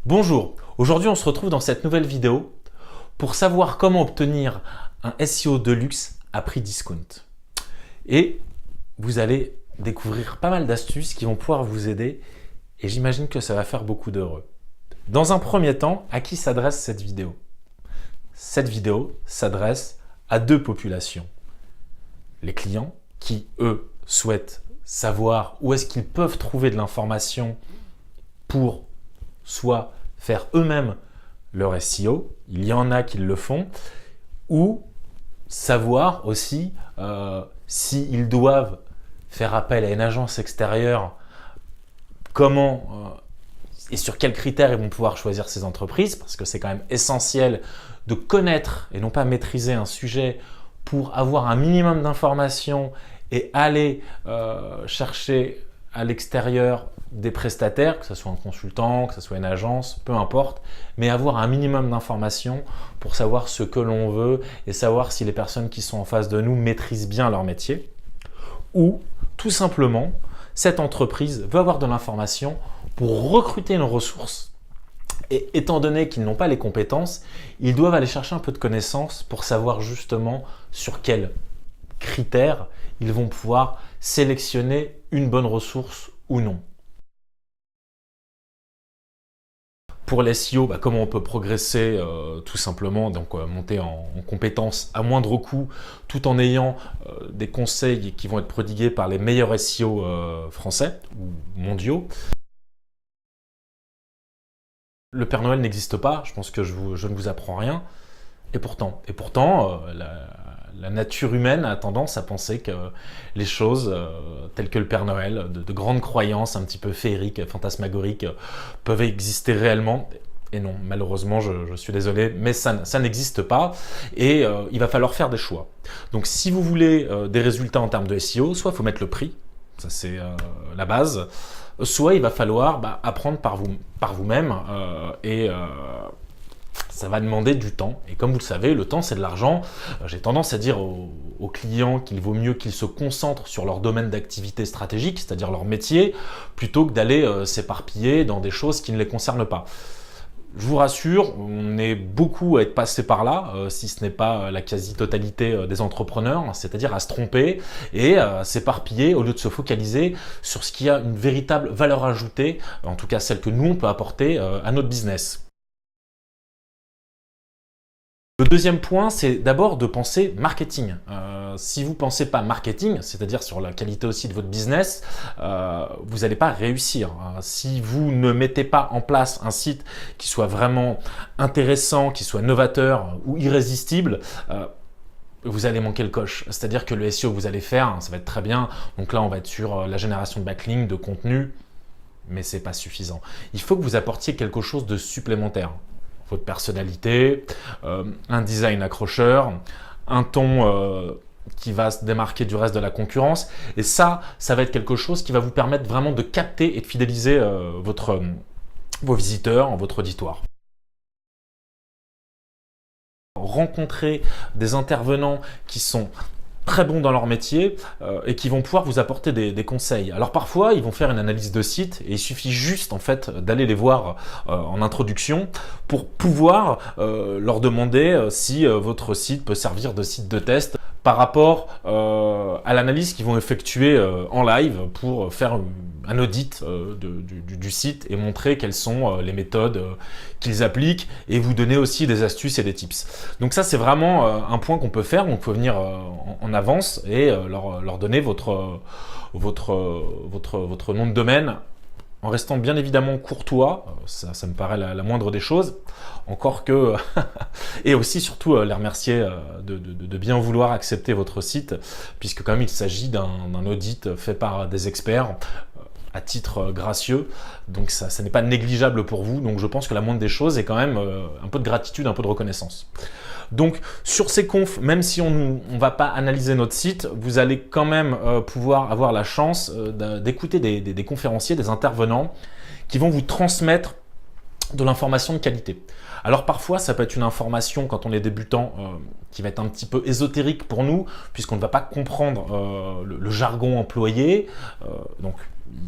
Bonjour, aujourd'hui on se retrouve dans cette nouvelle vidéo pour savoir comment obtenir un SEO de luxe à prix discount. Et vous allez découvrir pas mal d'astuces qui vont pouvoir vous aider et j'imagine que ça va faire beaucoup d'heureux. Dans un premier temps, à qui s'adresse cette vidéo? Cette vidéo s'adresse à deux populations. Les clients qui, eux, souhaitent savoir où est-ce qu'ils peuvent trouver de l'information pour soit faire eux-mêmes leur SEO, il y en a qui le font, ou savoir aussi s'ils doivent faire appel à une agence extérieure, comment et sur quels critères ils vont pouvoir choisir ces entreprises, parce que c'est quand même essentiel de connaître et non pas maîtriser un sujet pour avoir un minimum d'informations et aller chercher à l'extérieur des prestataires, que ce soit un consultant, que ce soit une agence, peu importe, mais avoir un minimum d'informations pour savoir ce que l'on veut et savoir si les personnes qui sont en face de nous maîtrisent bien leur métier. Ou tout simplement, cette entreprise veut avoir de l'information pour recruter une ressource et étant donné qu'ils n'ont pas les compétences, ils doivent aller chercher un peu de connaissances pour savoir justement sur quels critères ils vont pouvoir sélectionner une bonne ressource ou non. Pour les SEO, comment on peut progresser tout simplement, donc monter en compétences à moindre coût, tout en ayant des conseils qui vont être prodigués par les meilleurs SEO français ou mondiaux. Le Père Noël n'existe pas, je pense que je ne vous apprends rien. Et pourtant, la nature humaine a tendance à penser que les choses telles que le Père Noël, de grandes croyances un petit peu féeriques, fantasmagoriques, peuvent exister réellement. Et non, malheureusement, je suis désolé, mais ça n'existe pas et il va falloir faire des choix. Donc si vous voulez des résultats en termes de SEO, soit il faut mettre le prix, ça c'est la base, soit il va falloir apprendre par vous-même ça va demander du temps. Et comme vous le savez, le temps, c'est de l'argent. J'ai tendance à dire aux clients qu'il vaut mieux qu'ils se concentrent sur leur domaine d'activité stratégique, c'est-à-dire leur métier, plutôt que d'aller s'éparpiller dans des choses qui ne les concernent pas. Je vous rassure, on est beaucoup à être passé par là, si ce n'est pas la quasi-totalité des entrepreneurs, c'est-à-dire à se tromper et à s'éparpiller au lieu de se focaliser sur ce qui a une véritable valeur ajoutée, en tout cas celle que nous on peut apporter à notre business. Le deuxième point, c'est d'abord de penser marketing. Si vous ne pensez pas marketing, c'est-à-dire sur la qualité aussi de votre business, vous n'allez pas réussir. Si vous ne mettez pas en place un site qui soit vraiment intéressant, qui soit novateur ou irrésistible, vous allez manquer le coche. C'est-à-dire que le SEO que vous allez faire, ça va être très bien. Donc là, on va être sur la génération de backlinks, de contenu, mais ce n'est pas suffisant. Il faut que vous apportiez quelque chose de supplémentaire. Votre personnalité, un design accrocheur, un ton qui va se démarquer du reste de la concurrence. Et ça va être quelque chose qui va vous permettre vraiment de capter et de fidéliser vos visiteurs, votre auditoire. Rencontrer des intervenants qui sont très bons dans leur métier et qui vont pouvoir vous apporter des conseils. Alors parfois, ils vont faire une analyse de site et il suffit juste en fait d'aller les voir en introduction pour pouvoir leur demander si votre site peut servir de site de test par rapport à l'analyse qu'ils vont effectuer en live pour faire un audit du site et montrer quelles sont les méthodes qu'ils appliquent et vous donner aussi des astuces et des tips. Donc ça, c'est vraiment un point qu'on peut faire. On peut venir en avance et leur donner votre nom de domaine en restant bien évidemment courtois, ça me paraît la moindre des choses, encore que, et aussi surtout les remercier de bien vouloir accepter votre site, puisque quand même il s'agit d'un audit fait par des experts, à titre gracieux, donc ça n'est pas négligeable pour vous, donc je pense que la moindre des choses est quand même un peu de gratitude, un peu de reconnaissance. Donc sur ces confs, même si on ne va pas analyser notre site, vous allez quand même pouvoir avoir la chance d'écouter des conférenciers, des intervenants qui vont vous transmettre de l'information de qualité. Alors parfois, ça peut être une information quand on est débutant qui va être un petit peu ésotérique pour nous, puisqu'on ne va pas comprendre le jargon employé. Donc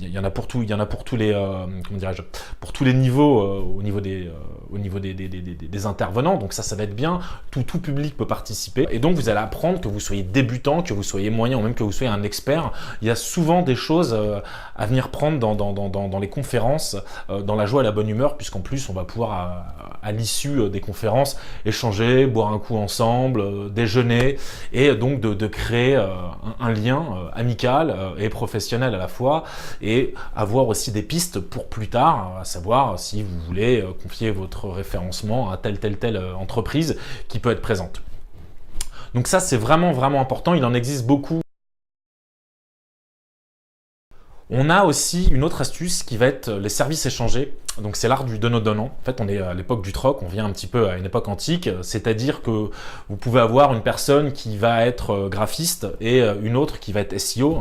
il y en a pour tout, il y en a pour tous les, comment dirais-je, pour tous les niveaux, au niveau des intervenants. Donc ça va être bien. Tout public peut participer. Et donc vous allez apprendre, que vous soyez débutant, que vous soyez moyen ou même que vous soyez un expert. Il y a souvent des choses à venir prendre dans les conférences, dans la joie et la bonne humeur, puisqu'en plus on va pouvoir à l'issue des conférences échanger, boire un coup ensemble, déjeuner, et donc de créer un lien amical et professionnel à la fois, et avoir aussi des pistes pour plus tard, à savoir si vous voulez confier votre référencement à telle entreprise qui peut être présente. Donc ça, c'est vraiment important. Il en existe beaucoup. On a aussi une autre astuce qui va être les services échangés. Donc c'est l'art du donnant-donnant. En fait, on est à l'époque du troc, on vient un petit peu à une époque antique, c'est-à-dire que vous pouvez avoir une personne qui va être graphiste et une autre qui va être SEO,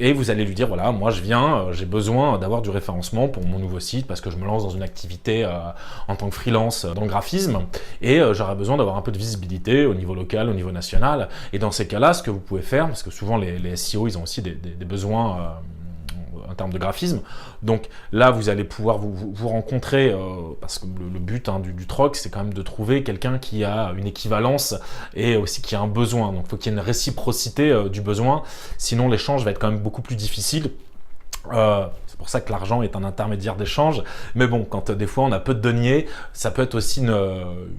et vous allez lui dire, voilà, moi je viens, j'ai besoin d'avoir du référencement pour mon nouveau site parce que je me lance dans une activité en tant que freelance dans le graphisme, et j'aurais besoin d'avoir un peu de visibilité au niveau local, au niveau national. Et dans ces cas-là, ce que vous pouvez faire, parce que souvent les SEO, ils ont aussi des besoins en termes de graphisme. Donc là, vous allez pouvoir vous rencontrer, parce que le but du troc, c'est quand même de trouver quelqu'un qui a une équivalence et aussi qui a un besoin. Donc il faut qu'il y ait une réciprocité du besoin, sinon l'échange va être quand même beaucoup plus difficile. C'est pour ça que l'argent est un intermédiaire d'échange. Mais bon, quand des fois on a peu de deniers, ça peut être aussi une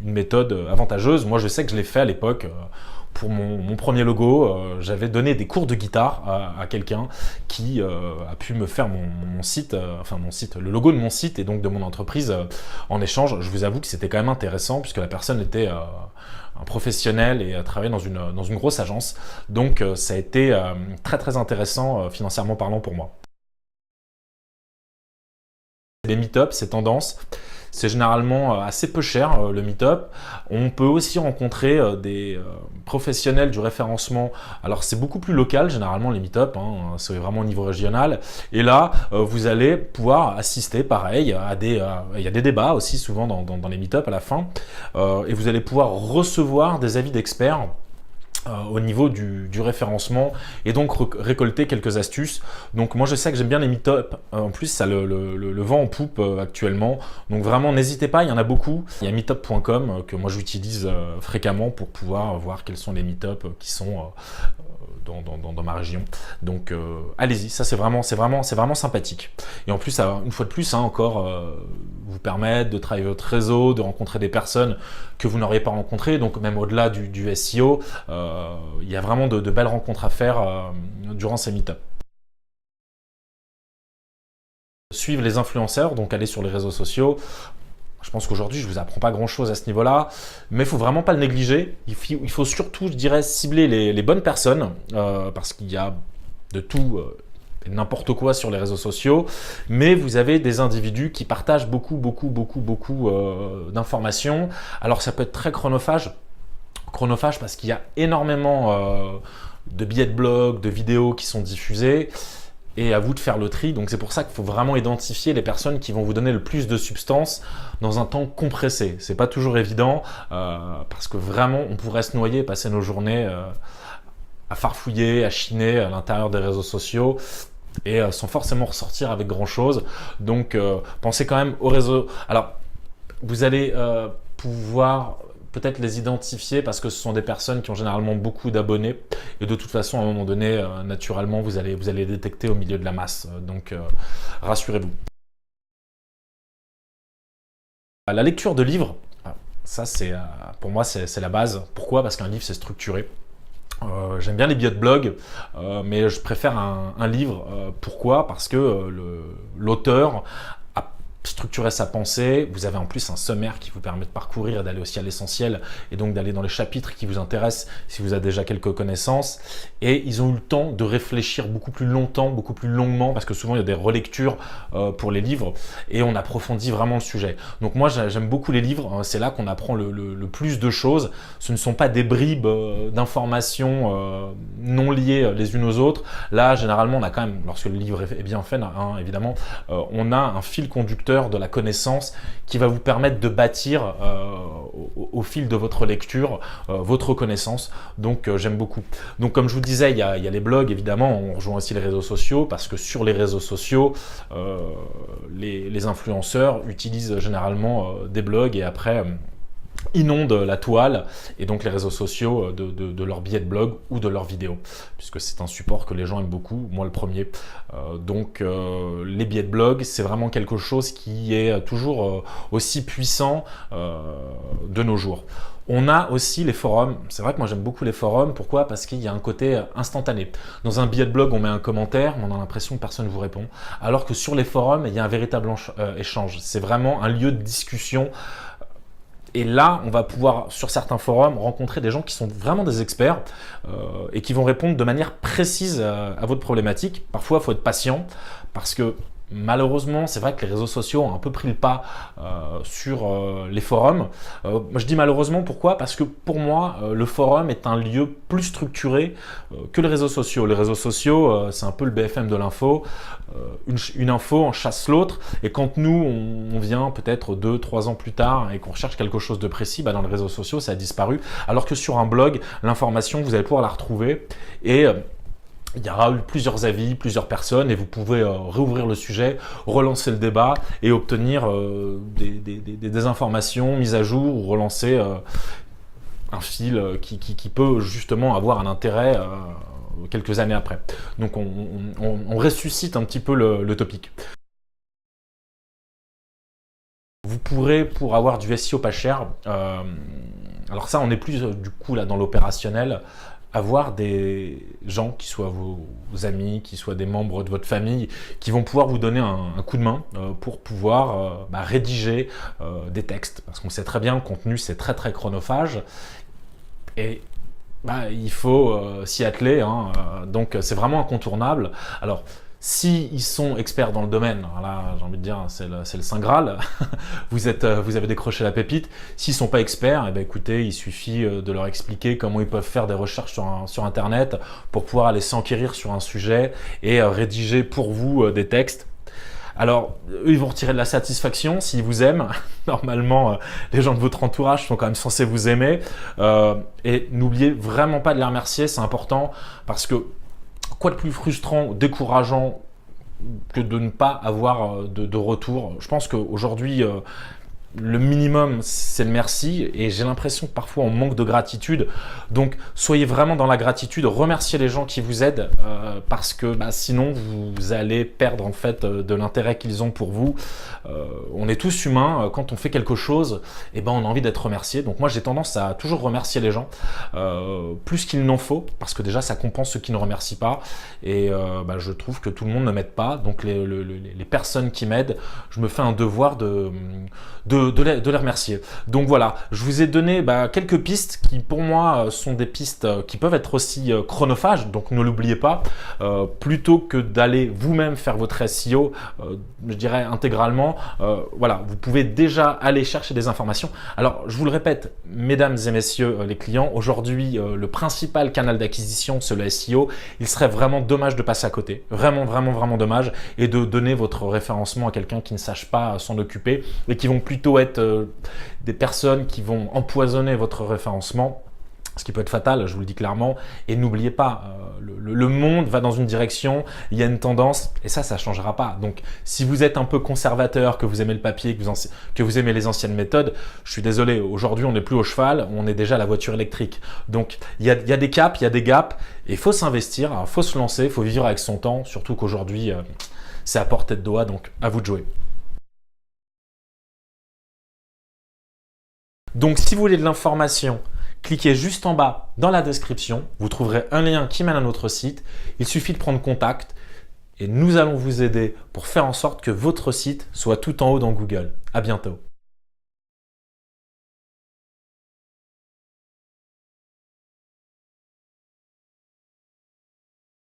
méthode avantageuse. Moi, je sais que je l'ai fait à l'époque. Pour mon premier logo, j'avais donné des cours de guitare à quelqu'un qui a pu me faire mon site, le logo de mon site et donc de mon entreprise en échange. Je vous avoue que c'était quand même intéressant puisque la personne était un professionnel et travaillait dans une grosse agence. Donc ça a été très intéressant financièrement parlant pour moi. Les meet-ups, ces tendances, c'est généralement assez peu cher, le meet-up. On peut aussi rencontrer des professionnels du référencement. Alors c'est beaucoup plus local généralement les meet-up, c'est vraiment au niveau régional. Et là, vous allez pouvoir assister pareil à il y a des débats aussi souvent dans les meet-up à la fin. Et vous allez pouvoir recevoir des avis d'experts au niveau du référencement et donc récolter quelques astuces. Donc moi je sais que j'aime bien les meet-up, en plus ça le vent en poupe actuellement, donc vraiment n'hésitez pas, il y en a beaucoup. Il y a meetup.com que moi j'utilise fréquemment pour pouvoir voir quels sont les meet-up qui sont dans ma région. Donc allez-y, ça c'est vraiment sympathique. Et en plus, une fois de plus, encore vous permettre de travailler votre réseau, de rencontrer des personnes que vous n'auriez pas rencontrées. Donc même au-delà du SEO, il y a vraiment de belles rencontres à faire durant ces meet-ups. Suivre les influenceurs, donc aller sur les réseaux sociaux. Je pense qu'aujourd'hui, je ne vous apprends pas grand-chose à ce niveau-là, mais il ne faut vraiment pas le négliger. Il faut surtout, je dirais, cibler les bonnes personnes, parce qu'il y a de tout n'importe quoi sur les réseaux sociaux, mais vous avez des individus qui partagent beaucoup d'informations. Alors ça peut être très chronophage parce qu'il y a énormément de billets de blog, de vidéos qui sont diffusés, et à vous de faire le tri. Donc c'est pour ça qu'il faut vraiment identifier les personnes qui vont vous donner le plus de substance dans un temps compressé. C'est pas toujours évident parce que vraiment on pourrait se noyer, passer nos journées à farfouiller, à chiner à l'intérieur des réseaux sociaux et sans forcément ressortir avec grand chose. Donc pensez quand même aux réseaux. Alors vous allez pouvoir peut-être les identifier parce que ce sont des personnes qui ont généralement beaucoup d'abonnés et de toute façon à un moment donné naturellement vous allez les détecter au milieu de la masse, donc rassurez-vous. La lecture de livres, ça c'est pour moi c'est la base. Pourquoi? Parce qu'un livre c'est structuré. J'aime bien les billets de blog, mais je préfère un livre. Pourquoi? Parce que l'auteur a structuré sa pensée. Vous avez en plus un sommaire qui vous permet de parcourir et d'aller aussi à l'essentiel, et donc d'aller dans les chapitres qui vous intéressent si vous avez déjà quelques connaissances. Et ils ont eu le temps de réfléchir beaucoup plus longtemps, beaucoup plus longuement, parce que souvent il y a des relectures pour les livres, et on approfondit vraiment le sujet. Donc moi j'aime beaucoup les livres, c'est là qu'on apprend le plus de choses. Ce ne sont pas des bribes d'informations non liées les unes aux autres. Là généralement on a quand même, lorsque le livre est bien fait, évidemment, on a un fil conducteur de la connaissance qui va vous permettre de bâtir au fil de votre lecture, votre connaissance. Donc j'aime beaucoup. Donc comme je vous disais, il y a les blogs, évidemment, on rejoint aussi les réseaux sociaux, parce que sur les réseaux sociaux, les influenceurs utilisent généralement des blogs et après inondent la toile et donc les réseaux sociaux de leurs billets de blog ou de leurs vidéos, puisque c'est un support que les gens aiment beaucoup, moi le premier. Les billets de blog, c'est vraiment quelque chose qui est toujours aussi puissant de nos jours. On a aussi les forums. C'est vrai que moi j'aime beaucoup les forums. Pourquoi? Parce qu'il y a un côté instantané. Dans un billet de blog, on met un commentaire, mais on a l'impression que personne ne vous répond. Alors que sur les forums, il y a un véritable échange. C'est vraiment un lieu de discussion. Et là, on va pouvoir, sur certains forums, rencontrer des gens qui sont vraiment des experts et qui vont répondre de manière précise à votre problématique. Parfois, il faut être patient parce que malheureusement, c'est vrai que les réseaux sociaux ont un peu pris le pas sur les forums. Je dis malheureusement, pourquoi? Parce que pour moi, le forum est un lieu plus structuré que les réseaux sociaux. Les réseaux sociaux, c'est un peu le BFM de l'info. Une info en chasse l'autre. Et quand nous, on vient peut-être 2-3 ans plus tard et qu'on recherche quelque chose de précis, dans les réseaux sociaux, ça a disparu. Alors que sur un blog, l'information, vous allez pouvoir la retrouver et il y aura eu plusieurs avis, plusieurs personnes et vous pouvez réouvrir le sujet, relancer le débat et obtenir des informations mises à jour ou relancer un fil qui peut justement avoir un intérêt quelques années après. Donc on ressuscite un petit peu le topic. Vous pourrez, pour avoir du SEO pas cher, alors ça on n'est plus du coup là dans l'opérationnel, avoir des gens qui soient vos amis, qui soient des membres de votre famille, qui vont pouvoir vous donner un coup de main pour pouvoir rédiger des textes. Parce qu'on sait très bien, le contenu c'est très chronophage et il faut s'y atteler, hein, donc c'est vraiment incontournable. Alors, s'ils sont experts dans le domaine, là j'ai envie de dire c'est le Saint Graal, vous avez décroché la pépite. S'ils ne sont pas experts, écoutez, il suffit de leur expliquer comment ils peuvent faire des recherches sur Internet pour pouvoir aller s'enquérir sur un sujet et rédiger pour vous des textes. Alors, eux, ils vont retirer de la satisfaction s'ils vous aiment. Normalement, les gens de votre entourage sont quand même censés vous aimer. Et n'oubliez vraiment pas de les remercier, c'est important, parce que quoi de plus frustrant ou décourageant que de ne pas avoir de retour. Je pense qu'aujourd'hui, le minimum, c'est le merci et j'ai l'impression que parfois on manque de gratitude. Donc, soyez vraiment dans la gratitude, remerciez les gens qui vous aident parce que sinon, vous allez perdre en fait de l'intérêt qu'ils ont pour vous. On est tous humains, quand on fait quelque chose, on a envie d'être remercié. Donc moi, j'ai tendance à toujours remercier les gens, plus qu'il n'en faut, parce que déjà, ça compense ceux qui ne remercient pas. Et je trouve que tout le monde ne m'aide pas. Donc les personnes qui m'aident, je me fais un devoir de les remercier. Donc voilà, je vous ai donné quelques pistes qui pour moi sont des pistes qui peuvent être aussi chronophages, donc ne l'oubliez pas, plutôt que d'aller vous-même faire votre SEO, je dirais intégralement, voilà, vous pouvez déjà aller chercher des informations. Alors je vous le répète, mesdames et messieurs les clients, aujourd'hui le principal canal d'acquisition c'est le SEO, il serait vraiment dommage de passer à côté, vraiment dommage, et de donner votre référencement à quelqu'un qui ne sache pas s'en occuper et qui vont plutôt être des personnes qui vont empoisonner votre référencement, ce qui peut être fatal, je vous le dis clairement. Et n'oubliez pas, le monde va dans une direction, il y a une tendance et ça ne changera pas. Donc si vous êtes un peu conservateur, que vous aimez le papier, que vous aimez les anciennes méthodes, je suis désolé, aujourd'hui on n'est plus au cheval, on est déjà à la voiture électrique. Donc il y a des caps, il y a des gaps et il faut s'investir, il faut se lancer, il faut vivre avec son temps, surtout qu'aujourd'hui c'est à portée de doigt, donc à vous de jouer. Donc, si vous voulez de l'information, cliquez juste en bas dans la description. Vous trouverez un lien qui mène à notre site. Il suffit de prendre contact et nous allons vous aider pour faire en sorte que votre site soit tout en haut dans Google. À bientôt.